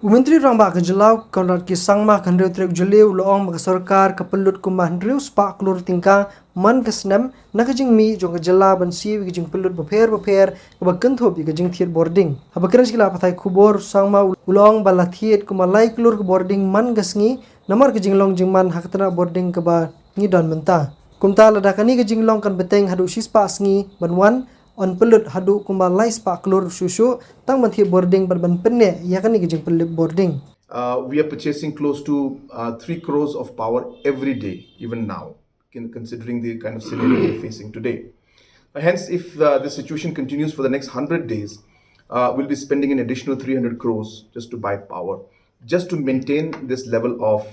Menteri Ramba ke Jelau Konrad Kisangma kan riu trek jeliu loong ke Sorkar ke Pynlut Kumba riu spa Klur tingkang man ke Snem na ke jing mi jong ke Jela ban si ke jing Pynlut beper ke baken thop ke jing Thied Bording habakan sikila patai kubor sangma ulong bala Thied kuma lai Klur ke Bording man ke sngi namar ke jing long jing man hakatna Bording ke ba ngi don menta kumta ladakani ke jing long kan beteng hadu sispa sngi banwan on Pynlut hadu kumba lai spa Klur susu tang man Thied Bording ban penne yakani ke jing Pynlut Bording. We are purchasing close to 3 crores of power every day, even now, considering the kind of scenario we're facing today. Hence, if the situation continues for the next 100 days, we'll be spending an additional 300 crores just to buy power, just to maintain this level of,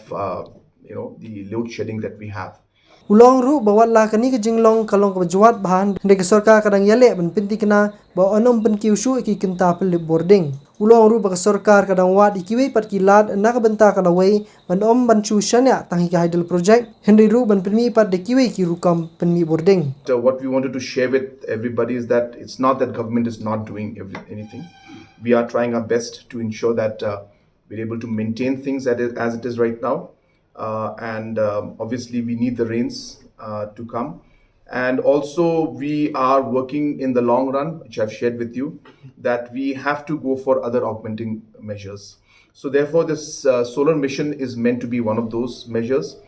the load shedding that we have. Ulong ru bawa la kani ke jinglong kalong ke juat bahan de ke Sorkar kadang yale ban pinti kena bawa onom pen kiusu iki kinta Pynlut Bording. Ulong ru ba Sorkar kadang wat Kiwei pat kilad na ka benta kana wei ban om ban chu shanya tangi ke hydel project Henry ru ban penmi pat de Kiwei ki rukam penmi Bording. So what we wanted to share with everybody is that it's not that government is not doing anything. We are trying our best to ensure that we're able to maintain things as it is right now. And obviously we need the rains to come, and also we are working in the long run, which I've shared with you, that we have to go for other augmenting measures. So therefore this solar mission is meant to be one of those measures.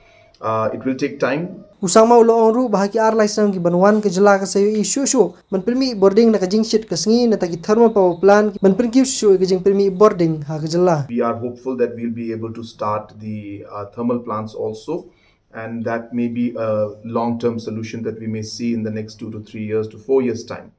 It will take time. Usama ulong ru bahaki ar laisam ki banwan ke Jela ke sayu isu man permi Bording na ka jing shit ke sngi na taki thermal power plant man pergi isu ke jing permi Bording ha ke Jela. We are hopeful that we'll be able to start the thermal plants also, and that may be a long-term solution that we may see in the next 2 to 3 years to 4 years time.